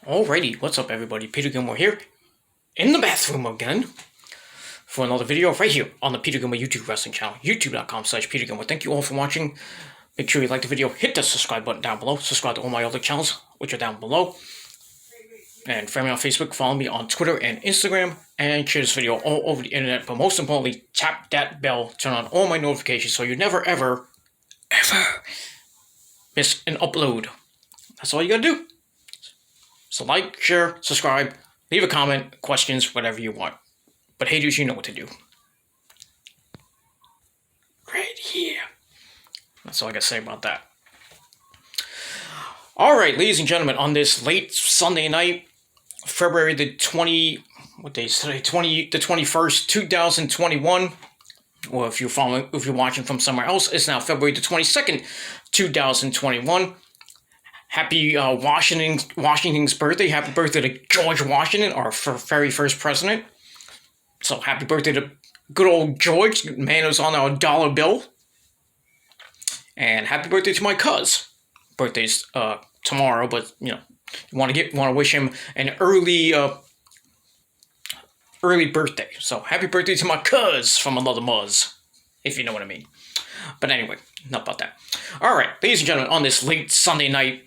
Alrighty, what's up everybody? Peter Gilmore here, in the bathroom again, for another video right here on the Peter Gilmore YouTube wrestling channel, youtube.com/Peter Gilmore. Thank you all for watching. Make sure you like the video, hit the subscribe button down below, subscribe to all my other channels, which are down below, and friend me on Facebook, follow me on Twitter and Instagram, and share this video all over the internet, but most importantly, tap that bell, turn on all my notifications so you never ever miss an upload. That's all you gotta do. So like, share, subscribe, leave a comment, questions, whatever you want. But haters, you know what to do. Right here. That's all I gotta say about that. Alright, ladies and gentlemen, on this late Sunday night, February the 21st, 2021, or if you're watching from somewhere else, it's now February the 22nd, 2021. Happy Washington's birthday. Happy birthday to George Washington, our very first president. So happy birthday to good old George, man who's on our dollar bill. And happy birthday to my cuz. Birthday's tomorrow, but you know, you want to wish him an early birthday. So happy birthday to my cuz from another Muzz, if you know what I mean. But anyway, enough about that. Alright, ladies and gentlemen, on this late Sunday night,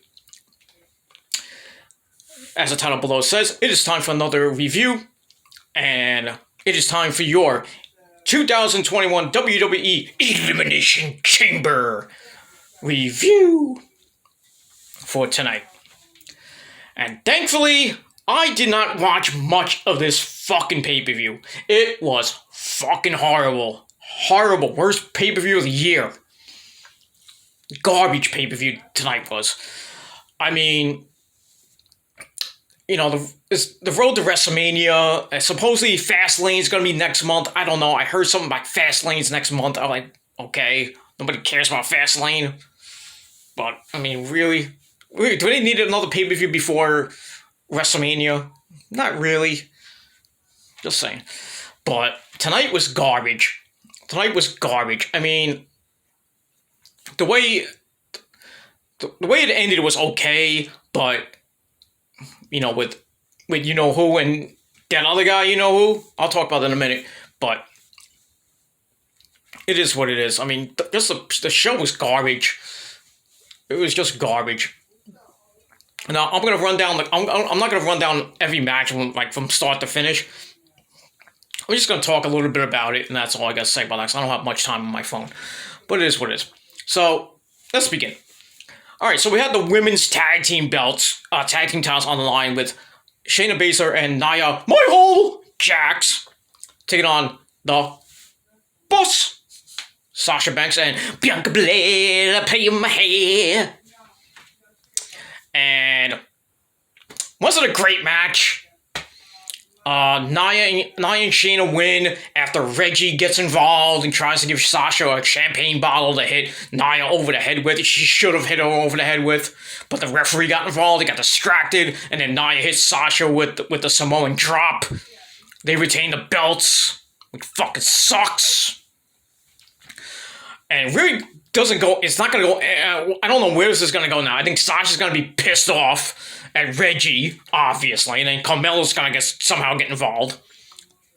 as the title below says, it is time for another review, and it is time for your 2021 WWE Elimination Chamber review for tonight. And thankfully, I did not watch much of this fucking pay-per-view. It was fucking horrible. Horrible. Worst pay-per-view of the year. Garbage pay-per-view tonight was. I mean, you know, the road to WrestleMania, supposedly Fastlane's going to be next month. I don't know. I heard something about Fastlane's next month. I'm like, okay, nobody cares about Fastlane. But, I mean, really? Do they need another pay-per-view before WrestleMania? Not really. Just saying. But tonight was garbage. Tonight was garbage. I mean, the way it ended was okay, but you know, with you know who and that other guy, you know who, I'll talk about that in a minute. But it is what it is. I mean, just the show was garbage. It was just garbage. Now I'm gonna run down. I'm not gonna run down every match from start to finish. I'm just going to talk a little bit about it, and that's all I got to say about that, because I don't have much time on my phone. But it is what it is. So, let's begin. Alright, so we had the women's tag team belts, tag team titles on the line with Shayna Baszler and Nia Jax taking on the Boss, Sasha Banks and Bianca Belair, pay my hair. And was it a great match? Nia and Shayna win after Reggie gets involved and tries to give Sasha a champagne bottle to hit Nia over the head with. She should have hit her over the head with, but the referee got involved. He got distracted, and then Nia hits Sasha with the Samoan drop. They retain the belts, which fucking sucks. And it really doesn't go. It's not gonna go. I don't know where this is gonna go now. I think Sasha's gonna be pissed off at Reggie, obviously, and then Carmella's gonna somehow get involved.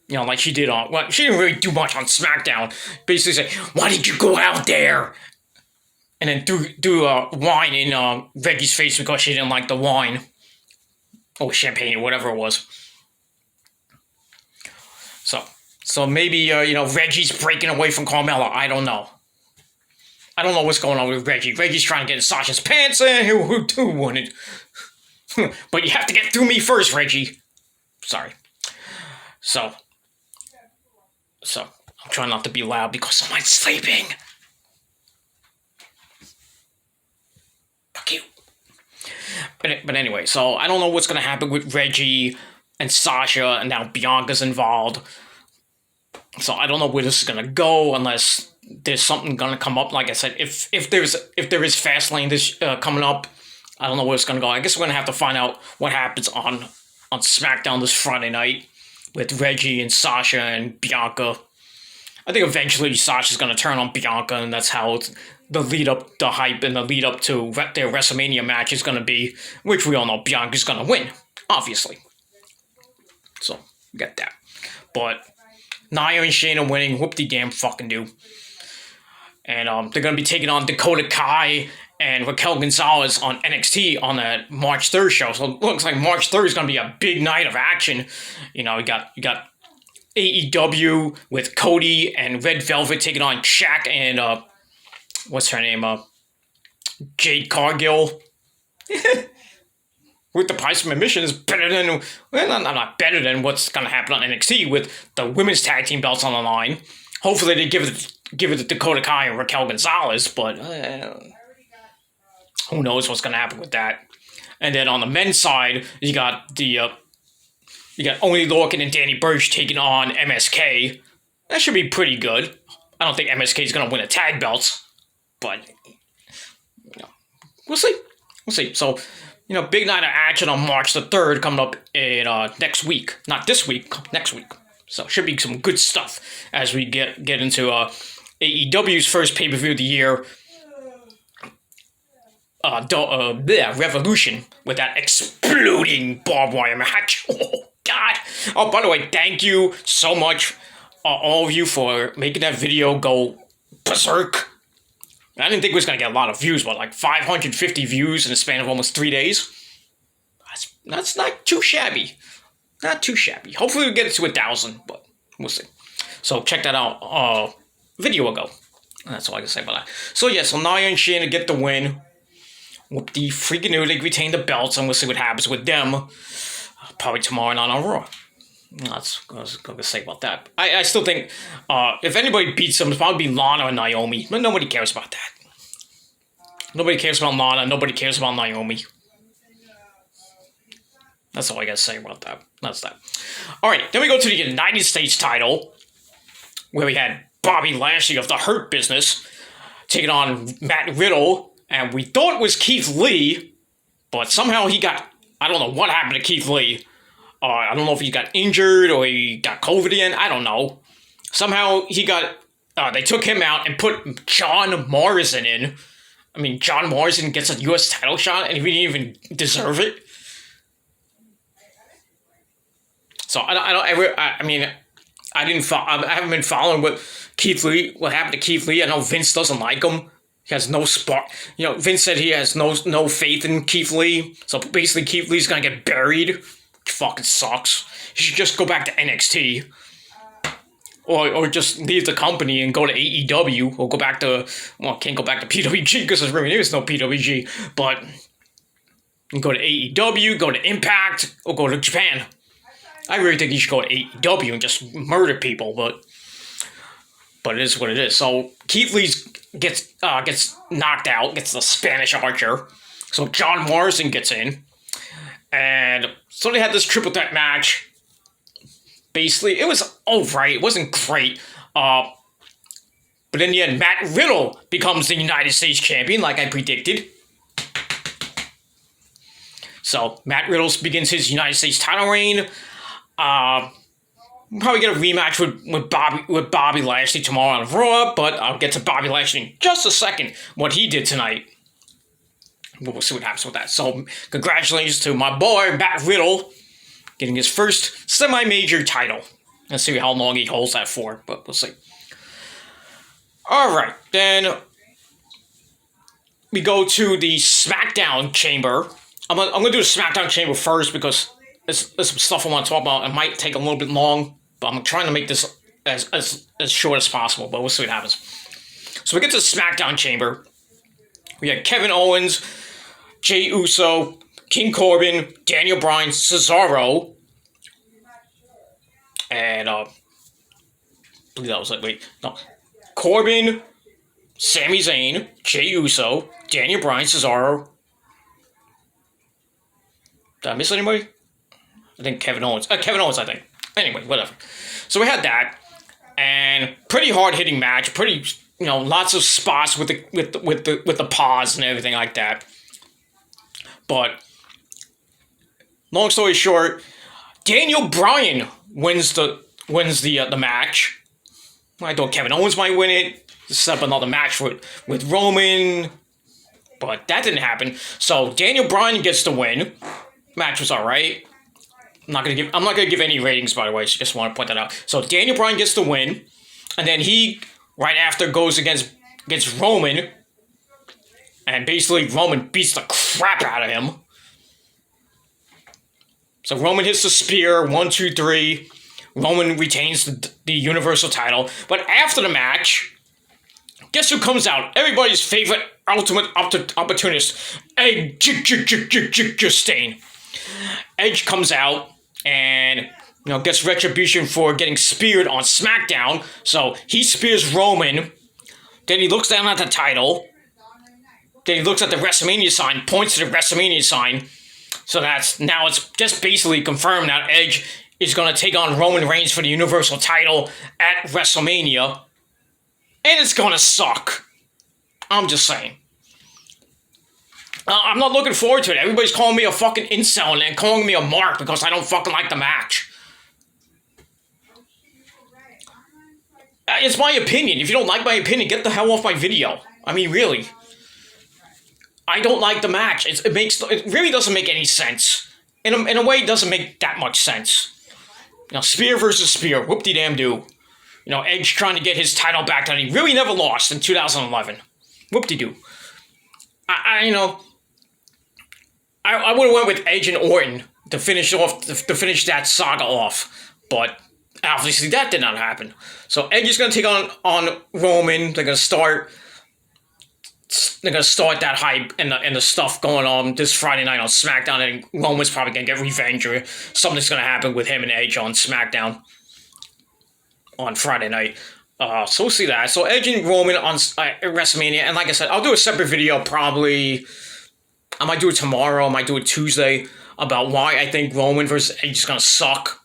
You know, like she did on... Well, she didn't really do much on SmackDown. Basically say, why did you go out there? And then do wine in Reggie's face because she didn't like the wine. Or champagne, or whatever it was. So maybe, you know, Reggie's breaking away from Carmella. I don't know. I don't know what's going on with Reggie. Reggie's trying to get in Sasha's pants, and who wouldn't? But you have to get through me first, Reggie. Sorry. So, I'm trying not to be loud because someone's sleeping. Fuck you. But anyway, so I don't know what's going to happen with Reggie and Sasha, and now Bianca's involved. So I don't know where this is going to go unless there's something going to come up. Like I said, if there is Fastlane this coming up, I don't know where it's going to go. I guess we're going to have to find out what happens on SmackDown this Friday night with Reggie and Sasha and Bianca. I think eventually Sasha's going to turn on Bianca, and that's how the hype and the lead up to their WrestleMania match is going to be, which we all know Bianca's going to win. obviously. So we got that. But Nia and Shayna winning, whoop de damn fucking do. And they're gonna be taking on Dakota Kai and Raquel Gonzalez on NXT on that March 3rd show. So it looks like March 3rd is gonna be a big night of action. You know, you got AEW with Cody and Red Velvet taking on Shaq and what's her name? Jade Cargill. With the price of admission is better than, well, not better than what's gonna happen on NXT with the women's tag team belts on the line. Hopefully they give it to Dakota Kai and Raquel Gonzalez, but who knows what's gonna happen with that. And then on the men's side, you got Oney Lorcan and Danny Burch taking on MSK. That should be pretty good. I don't think MSK is gonna win the tag belts, but we'll see. We'll see. So, big night of action on March the 3rd coming up in next week. Not this week, next week. So should be some good stuff as we get into AEW's first pay-per-view of the year. Revolution with that exploding barbed wire match. Oh, God. Oh, by the way, thank you so much, all of you, for making that video go berserk. I didn't think it was going to get a lot of views, but like 550 views in the span of almost 3 days. That's not too shabby. Not too shabby. Hopefully we get it to 1,000, but we'll see. So check that out a video ago. That's all I can say about that. So yeah, so Nia and Shayna get the win. Whoop the freaking new, they retain the belts, and we'll see what happens with them. Probably tomorrow night on Raw. That's what I was going to say about that. I still think if anybody beats them, it's probably be Lana and Naomi. But nobody cares about that. Nobody cares about Lana. Nobody cares about Naomi. That's all I got to say about that. That's that. All right, then we go to the United States title, where we had Bobby Lashley of the Hurt Business taking on Matt Riddle, and we thought it was Keith Lee, but somehow he got, I don't know what happened to Keith Lee. I don't know if he got injured or he got COVID again. I don't know. Somehow he got, they took him out and put John Morrison in. I mean, John Morrison gets a U.S. title shot and he didn't even deserve it. So I haven't been following what happened to Keith Lee. I know Vince doesn't like him. He has no spark. Vince said he has no faith in Keith Lee. So basically Keith Lee's gonna get buried. Fucking sucks. He should just go back to NXT. Or just leave the company and go to AEW. Or go back to, can't go back to PWG because there really is no PWG. But you can go to AEW, go to Impact, or go to Japan. I really think he should go to AEW and just murder people, but it is what it is. So Keith Lee gets knocked out, gets the Spanish Archer. So John Morrison gets in. And so they had this triple threat match. Basically, it was alright. It wasn't great. But in the end, Matt Riddle becomes the United States champion, like I predicted. So Matt Riddle begins his United States title reign. We'll probably get a rematch with Bobby Lashley tomorrow on Raw, but I'll get to Bobby Lashley in just a second. What he did tonight. We'll see what happens with that. So, congratulations to my boy, Matt Riddle, getting his first semi-major title. Let's see how long he holds that for, but we'll see. Alright, then we go to the SmackDown Chamber. I'm going to do the SmackDown Chamber first because there's some stuff I want to talk about. It might take a little bit long, but I'm trying to make this as short as possible, but we'll see what happens. So we get to the SmackDown Chamber. We got Kevin Owens, Jey Uso, King Corbin, Daniel Bryan, Cesaro, and I believe that was Corbin, Sami Zayn, Jey Uso, Daniel Bryan, Cesaro. Did I miss anybody? I think Kevin Owens. Kevin Owens, I think. Anyway, whatever. So we had that, and pretty hard hitting match. Pretty, lots of spots with the pause and everything like that. But long story short, Daniel Bryan wins the match. I thought Kevin Owens might win it. Set up another match with Roman, but that didn't happen. So Daniel Bryan gets the win. Match was alright. I'm not gonna give any ratings, by the way. So just want to point that out. So Daniel Bryan gets the win, and then he right after goes against Roman, and basically Roman beats the crap out of him. So Roman hits the spear, 1, 2, 3. Roman retains the Universal title. But after the match, guess who comes out? Everybody's favorite ultimate opportunist, Edge Stain. Edge comes out and gets retribution for getting speared on SmackDown. So he spears Roman. Then he looks down at the title. Then he looks at the WrestleMania sign, points to the WrestleMania sign. So now it's just basically confirmed that Edge is going to take on Roman Reigns for the Universal title at WrestleMania. And it's going to suck. I'm just saying. I'm not looking forward to it. Everybody's calling me a fucking incel and calling me a mark because I don't fucking like the match. It's my opinion. If you don't like my opinion, get the hell off my video. I mean, really. I don't like the match. It really doesn't make any sense. In a way, it doesn't make that much sense. Spear versus spear. Whoop-de-damn-do. Edge trying to get his title back that he really never lost in 2011. Whoop-de-doo. I would have went with Edge and Orton to finish that saga off, but obviously that did not happen. So Edge is going to take on Roman. They're going to start that hype and the stuff going on this Friday night on SmackDown, and Roman's probably going to get revenge or something's going to happen with him and Edge on SmackDown on Friday night. So we'll see that. So Edge and Roman on WrestleMania, and like I said, I'll do a separate video probably. I might do it tomorrow. I might do it Tuesday about why I think Roman versus Edge is going to suck.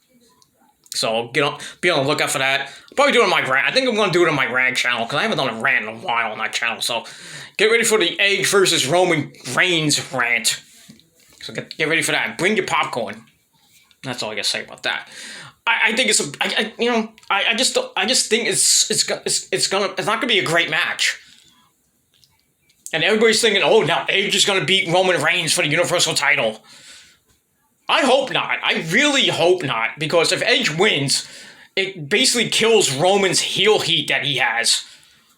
So be on the lookout for that. I'll probably do it on my rant. I think I'm going to do it on my rant channel because I haven't done a rant in a while on that channel. So get ready for the Edge versus Roman Reigns rant. So get ready for that. Bring your popcorn. That's all I got to say about that. I think it's I just think it's not gonna be a great match. And everybody's thinking, oh, now Edge is gonna beat Roman Reigns for the Universal title. I hope not. I really hope not, because if Edge wins, it basically kills Roman's heel heat that he has.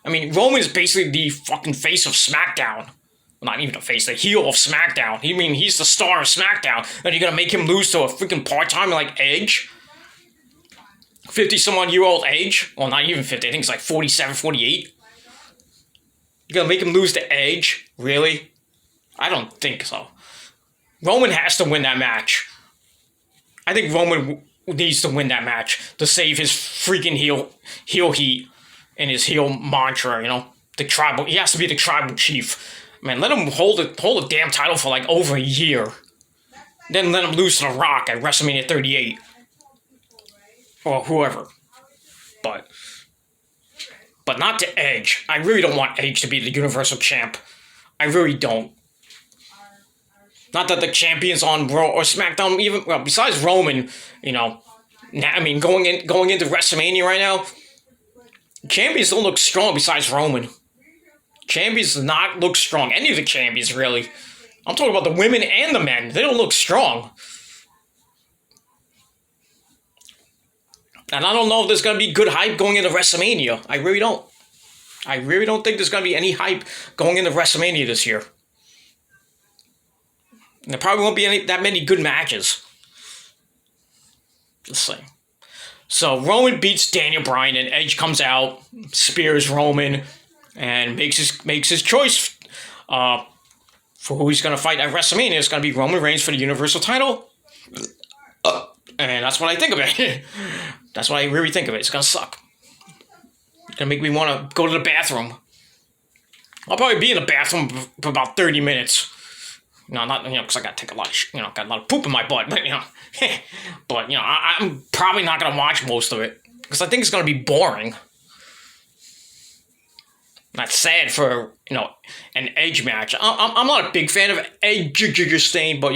I mean, Roman's basically the fucking face of SmackDown. Well, not even the face, the heel of SmackDown. He's the star of SmackDown. And you're gonna make him lose to a freaking part-timer like Edge? 50-some-odd-year-old Edge? Well, not even 50. I think it's like 47, 48. You're gonna make him lose to Edge? Really? I don't think so. Roman has to win that match. I think Roman needs to win that match to save his freaking heel heat and his heel mantra, the tribal. He has to be the tribal chief. Man, let him hold the damn title for like over a year. Then let him lose to The Rock at WrestleMania 38. Or whoever. But not to Edge. I really don't want Edge to be the Universal Champ. I really don't. Not that the champions on Raw or SmackDown, even, well, besides Roman, going into WrestleMania right now, champions don't look strong besides Roman. Champions do not look strong. Any of the champions, really. I'm talking about the women and the men. They don't look strong. And I don't know if there's going to be good hype going into WrestleMania. I really don't. I really don't think there's going to be any hype going into WrestleMania this year. And there probably won't be that many good matches. Let's see. So Roman beats Daniel Bryan, and Edge comes out, spears Roman, and makes his choice for who he's going to fight at WrestleMania. It's going to be Roman Reigns for the Universal title. And that's what I think of it. That's what I really think of it. It's going to suck. It's going to make me want to go to the bathroom. I'll probably be in the bathroom for about 30 minutes. No, not, because I got to take a lot of, got a lot of poop in my butt. But, I'm probably not going to watch most of it. Because I think it's going to be boring. That's sad for, an Edge match. I'm not a big fan of Edge Stain, but,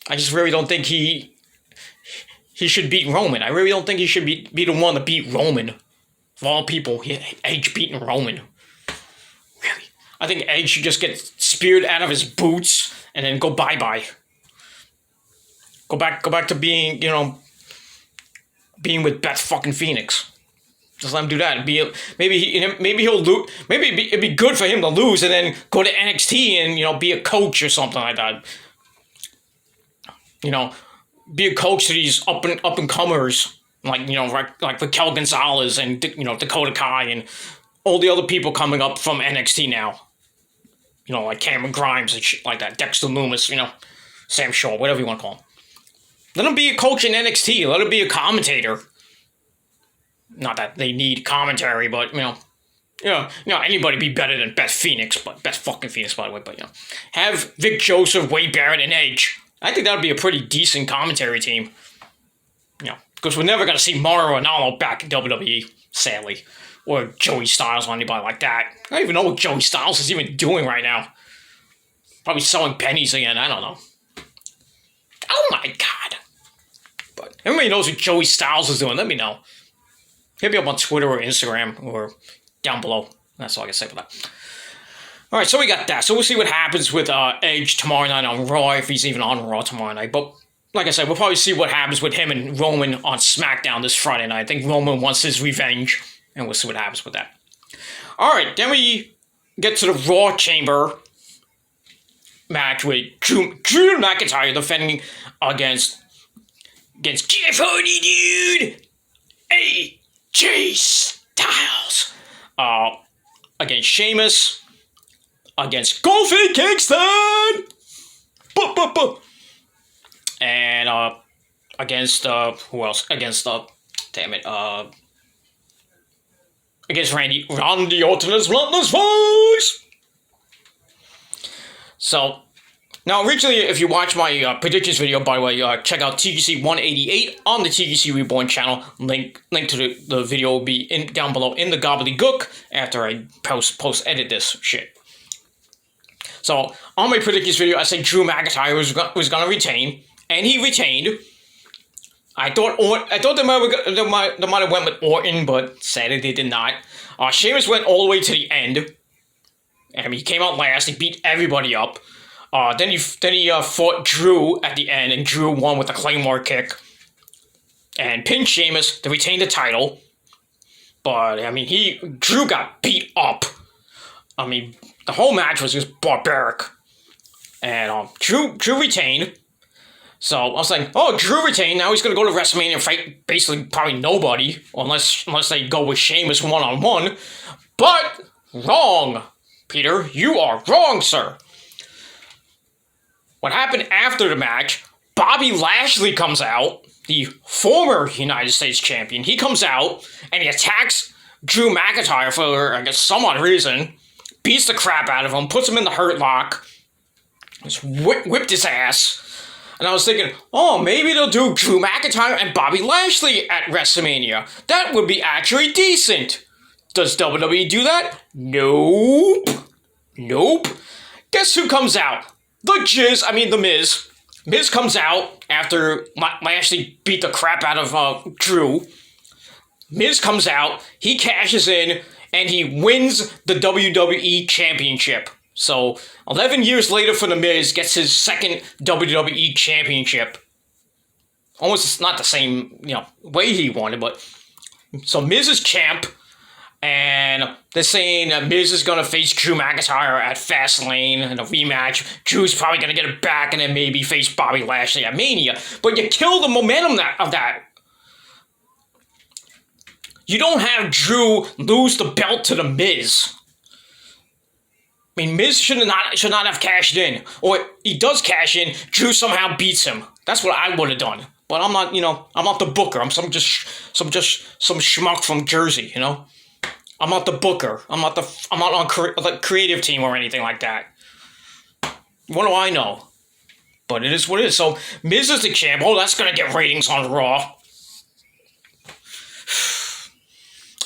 I just really don't think he should beat Roman. I really don't think he should be the one to beat Roman. Of all people, Edge beating Roman. Really? I think Edge should just get speared out of his boots and then go bye-bye. Go back to being, being with Beth fucking Phoenix. Just let him do that. Maybe he'll lose. Maybe it'd be good for him to lose and then go to NXT and be a coach or something like that. Be a coach to these up and comers like Raquel Gonzalez and Dakota Kai and all the other people coming up from NXT now. Like Cameron Grimes and shit like that. Dexter Lumis, Sam Shaw, whatever you want to call him. Let him be a coach in NXT. Let him be a commentator. Not that they need commentary, but anybody be better than Beth Phoenix, but Beth fucking Phoenix, by the way. But have Vic Joseph, Wade Barrett, and Edge. I think that would be a pretty decent commentary team. Because we're never gonna see Mauro Ranallo back in WWE, sadly, or Joey Styles or anybody like that. I don't even know what Joey Styles is even doing right now. Probably selling pennies again. I don't know. Oh my god! But everybody knows what Joey Styles is doing. Let me know. Hit me up on Twitter or Instagram or down below. That's all I can say for that. All right, so we got that. So we'll see what happens with Edge tomorrow night on Raw, if he's even on Raw tomorrow night. But like I said, we'll probably see what happens with him and Roman on SmackDown this Friday night. I think Roman wants his revenge, and we'll see what happens with that. All right, then we get to the Raw Chamber match with Drew McIntyre defending against Jeff Hardy, dude. AJ Styles. Against Sheamus. Against Kofi Kingston. And against who else? Against against Randy Orton's Bloodless Voice. So now, originally, if you watch my predictions video, by the way, check out TGC 188 on the TGC Reborn channel. Link to the video will be down below in the gobbledygook after I post edit this shit. So on my predictions video, I said Drew McIntyre was going to retain, and he retained. I thought they might have went with Orton, but sadly they did not. Sheamus went all the way to the end. I mean, he came out last. He beat everybody up. Then he fought Drew at the end, and Drew won with a Claymore kick. And pinned Sheamus to retain the title. But, I mean, Drew got beat up. I mean, the whole match was just barbaric. And Drew retained. So I was like, oh, Drew retained. Now he's going to go to WrestleMania and fight basically probably nobody. Unless they go with Sheamus one-on-one. But, wrong, Peter. You are wrong, sir. What happened after the match, Bobby Lashley comes out, the former United States champion. He comes out and he attacks Drew McIntyre for, I guess, some odd reason. Beats the crap out of him, puts him in the hurt lock. Just whipped his ass. And I was thinking, oh, maybe they'll do Drew McIntyre and Bobby Lashley at WrestleMania. That would be actually decent. Does WWE do that? Nope. Guess who comes out? The Miz. Miz comes out after Lashley beat the crap out of Drew. Miz comes out, he cashes in, and he wins the WWE Championship. So, 11 years later for The Miz, gets his second WWE Championship. Almost not the same, way he won it, but... So, Miz is champ. And they're saying that Miz is going to face Drew McIntyre at Fastlane in a rematch. Drew's probably going to get it back and then maybe face Bobby Lashley at Mania. But you kill the momentum of that. You don't have Drew lose the belt to The Miz. I mean, Miz should not have cashed in. Or he does cash in, Drew somehow beats him. That's what I would have done. But I'm not, I'm not the booker. I'm some schmuck from Jersey, I'm not the booker. I'm not on the creative team or anything like that. What do I know? But it is what it is. So, Miz is the champ. Oh, that's going to get ratings on Raw.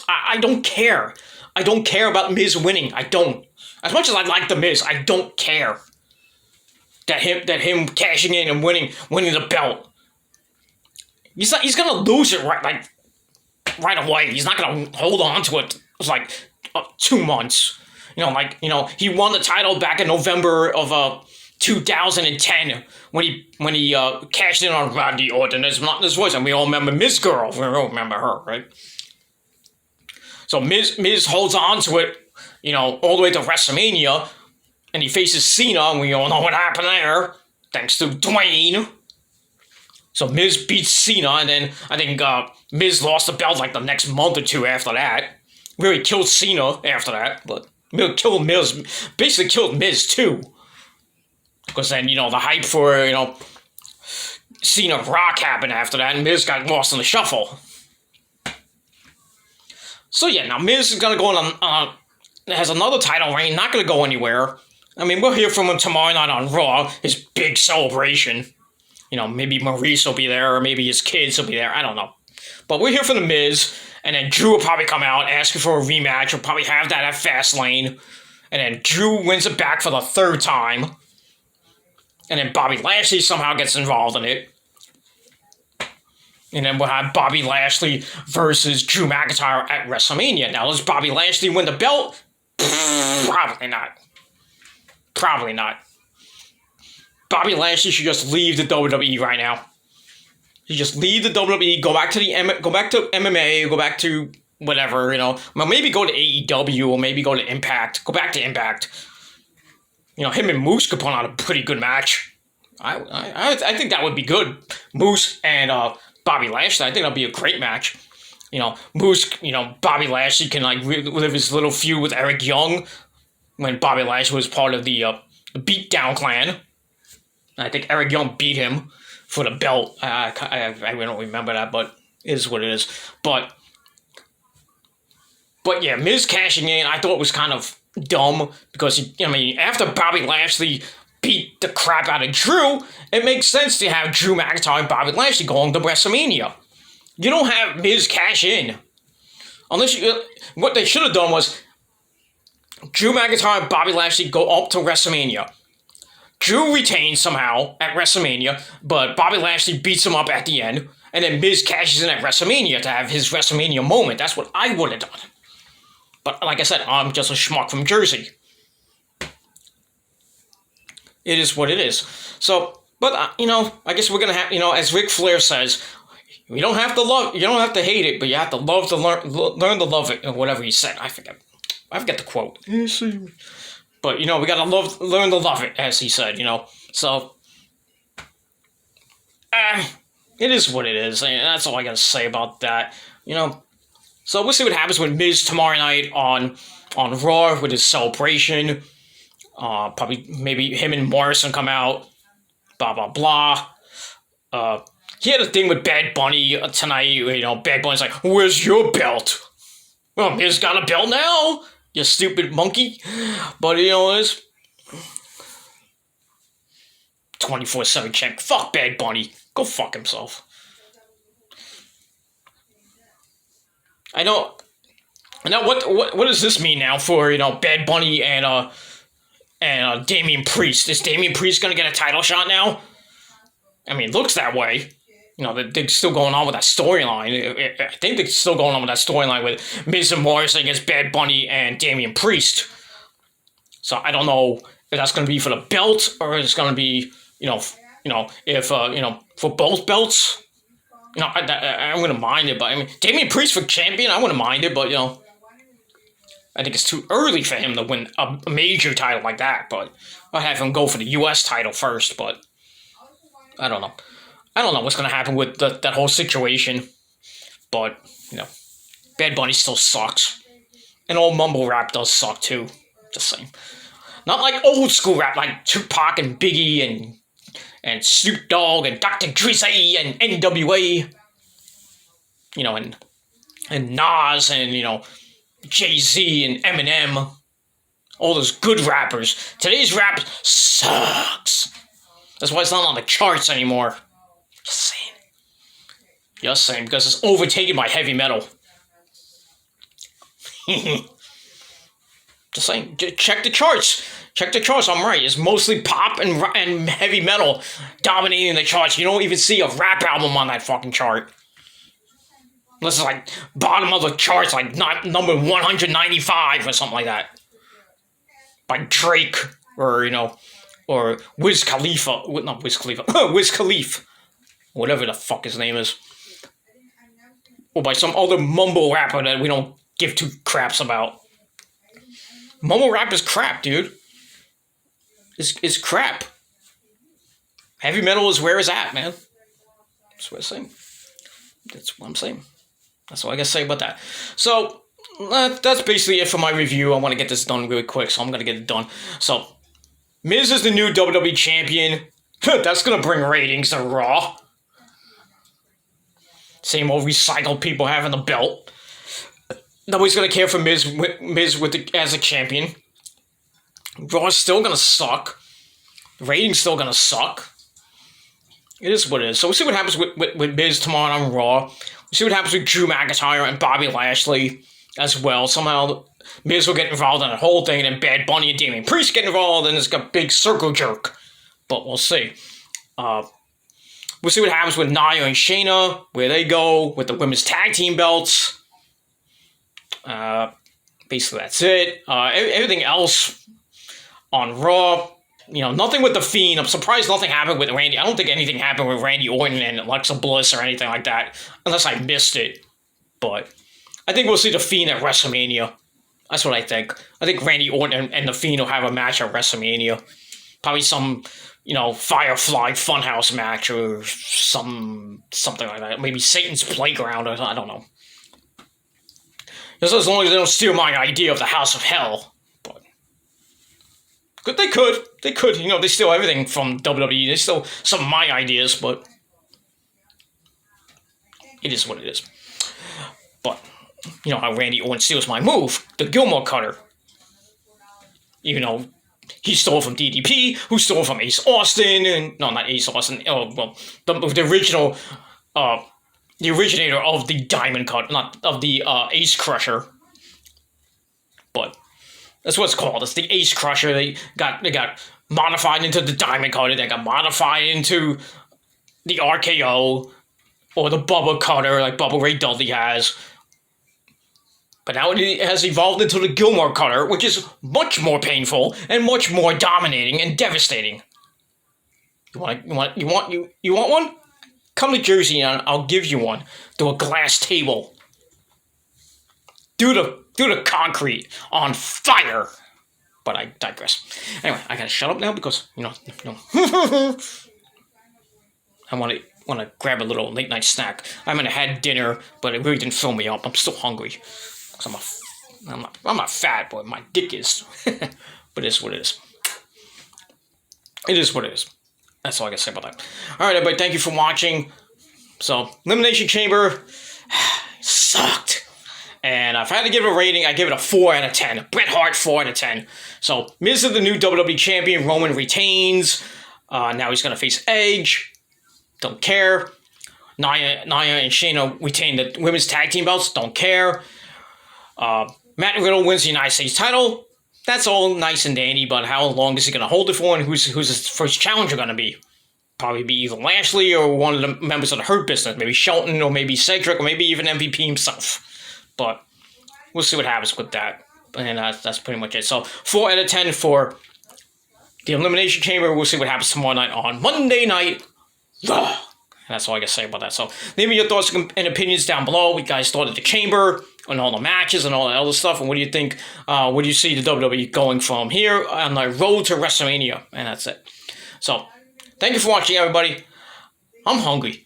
I don't care. I don't care about Miz winning. I don't. As much as I like the Miz, I don't care. That him cashing in and winning the belt. He's going to lose it right away. He's not going to hold on to it. It was like 2 months. He won the title back in November of 2010 when he cashed in on Randy Orton as Mountain's voice, and we all remember Miz Girl. We all remember her, right? So Miz holds on to it, all the way to WrestleMania, and he faces Cena, and we all know what happened there, thanks to Dwayne. So Miz beats Cena, and then I think Miz lost the belt like the next month or two after that. Really killed Cena after that, but really killed Miz. Basically killed Miz too. Because then, the hype for, Cena Rock happened after that, and Miz got lost in the shuffle. So yeah, now Miz is going to go on, has another title reign, not going to go anywhere. I mean, we'll hear from him tomorrow night on Raw, his big celebration. Maybe Maurice will be there, or maybe his kids will be there, I don't know. But we're here for the Miz, and then Drew will probably come out asking for a rematch. We'll probably have that at Fastlane. And then Drew wins it back for the third time. And then Bobby Lashley somehow gets involved in it. And then we'll have Bobby Lashley versus Drew McIntyre at WrestleMania. Now, does Bobby Lashley win the belt? Probably not. Probably not. Bobby Lashley should just leave the WWE right now. You just leave the WWE, go back to MMA, go back to whatever, maybe go to AEW or maybe go to Impact. Go back to Impact. Him and Moose could put on a pretty good match. I think that would be good. Moose and Bobby Lashley, I think that'd be a great match. Moose, Bobby Lashley can live his little feud with Eric Young when Bobby Lashley was part of the Beatdown Clan. I think Eric Young beat him for the belt. I don't remember that, but it is what it is. But yeah, Miz cashing in, I thought was kind of dumb because, after Bobby Lashley beat the crap out of Drew, it makes sense to have Drew McIntyre and Bobby Lashley going to WrestleMania. You don't have Miz cash in. What they should have done was Drew McIntyre and Bobby Lashley go up to WrestleMania. Drew retains somehow at WrestleMania, but Bobby Lashley beats him up at the end, and then Miz cashes in at WrestleMania to have his WrestleMania moment. That's what I would have done. But like I said, I'm just a schmuck from Jersey. It is what it is. So, but I guess we're gonna have, as Ric Flair says, you don't have to hate it, but you have to love to learn to love it, or whatever he said. I forget the quote. But, we gotta learn to love it, as he said, So, it is what it is, and that's all I gotta say about that, So we'll see what happens with Miz tomorrow night on Raw with his celebration. Probably, maybe him and Morrison come out, blah, blah, blah. He had a thing with Bad Bunny tonight, Bad Bunny's like, where's your belt? Well, Miz got a belt now, you stupid monkey. But, it's 24/7 check. Fuck Bad Bunny. Go fuck himself. I know. Now, what does this mean now for, Bad Bunny and Damian Priest? Is Damian Priest gonna get a title shot now? I mean, it looks that way. They're still going on with that storyline. I think they're still going on with that storyline with Miz and Morrison against Bad Bunny and Damian Priest. So I don't know if that's going to be for the belt or it's going to be, if for both belts. I wouldn't mind it, but Damian Priest for champion, I wouldn't mind it, but I think it's too early for him to win a major title like that. But I'll have him go for the U.S. title first. But I don't know. I don't know what's going to happen with that whole situation. But, Bad Bunny still sucks. And old mumble rap does suck too. Just saying. Not like old school rap like Tupac and Biggie and Snoop Dogg and Dr. Dre and NWA. And Nas and, Jay-Z and Eminem. All those good rappers. Today's rap sucks. That's why it's not on the charts anymore. Just saying, because it's overtaken by heavy metal. Just saying, check the charts. Check the charts, I'm right. It's mostly pop and heavy metal dominating the charts. You don't even see a rap album on that fucking chart. Unless it's like bottom of the charts, like number 195 or something like that. By Drake or, or Wiz Khalifa, not Wiz Khalifa, Wiz Khalif, whatever the fuck his name is, or by some other mumble rapper that we don't give two craps about. Mumble rap is crap, dude. It's crap. Heavy metal is where it's at, man. That's what I'm saying. That's what I'm saying. That's all I gotta say about that. So, that's basically it for my review. I want to get this done really quick, so I'm gonna get it done. So, Miz is the new WWE champion. That's gonna bring ratings to Raw. Same old recycled people having the belt. Nobody's gonna care for Miz as a champion. Raw's still gonna suck. The ratings still gonna suck. It is what it is. So we'll see what happens with Miz tomorrow on Raw. We'll see what happens with Drew McIntyre and Bobby Lashley as well. Somehow Miz will get involved in the whole thing, and then Bad Bunny and Damian Priest get involved, and it's got a big circle jerk. But we'll see. We'll see what happens with Nia and Shayna, where they go with the women's tag team belts. Basically, that's it. Everything else on Raw, nothing with The Fiend. I'm surprised nothing happened with Randy. I don't think anything happened with Randy Orton and Alexa Bliss or anything like that, unless I missed it. But I think we'll see The Fiend at WrestleMania. That's what I think. I think Randy Orton and The Fiend will have a match at WrestleMania. Probably some, Firefly Funhouse match or something like that. Maybe Satan's Playground, or I don't know. Just as long as they don't steal my idea of the House of Hell. But they could. They steal everything from WWE. They steal some of my ideas, but it is what it is. But, how Randy Orton steals my move, the Gilmore Cutter. Even though he stole from DDP, who stole from Ace Austin, and, no, not Ace Austin, the original, the originator of the Diamond Cutter, not of the Ace Crusher. But that's what it's called. It's the Ace Crusher. They got modified into the Diamond Cutter. They got modified into the RKO or the Bubba Cutter, like Bubba Ray Dudley has. But now it has evolved into the Gilmore Cutter, which is much more painful and much more dominating and devastating. You want one? Come to Jersey and I'll give you one. To a glass table. Do the concrete on fire. But I digress. Anyway, I gotta shut up now because I want to grab a little late night snack. I mean, I had dinner, but it really didn't fill me up. I'm still hungry. Cause I'm not fat, but my dick is. But it's what it is. It is what it is. That's all I gotta say about that. All right, everybody, thank you for watching. So, Elimination Chamber sucked. And if I had to give it a rating, I'd give it a 4 out of 10. Bret Hart, 4 out of 10. So, Miz is the new WWE Champion. Roman retains. Now he's gonna face Edge. Don't care. Nia and Shayna retain the women's tag team belts. Don't care. Matt Riddle wins the United States title. That's all nice and dandy, but how long is he going to hold it for, and who's his first challenger going to be? Probably be either Lashley or one of the members of the Hurt Business. Maybe Shelton, or maybe Cedric, or maybe even MVP himself. But we'll see what happens with that. And that's pretty much it. So 4 out of 10 for the Elimination Chamber. We'll see what happens tomorrow night on Monday Night Raw. That's all I can say about that. So leave me your thoughts and opinions down below. What you guys thought of the Chamber and all the matches and all that other stuff. And what do you think? Where do you see the WWE going from here on the road to WrestleMania? And that's it. So thank you for watching, everybody. I'm hungry.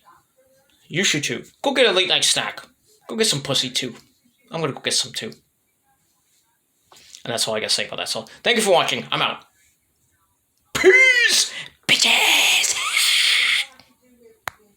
You should too. Go get a late night snack. Go get some pussy too. I'm going to go get some too. And that's all I got to say about that. So thank you for watching. I'm out. Peace, bitches.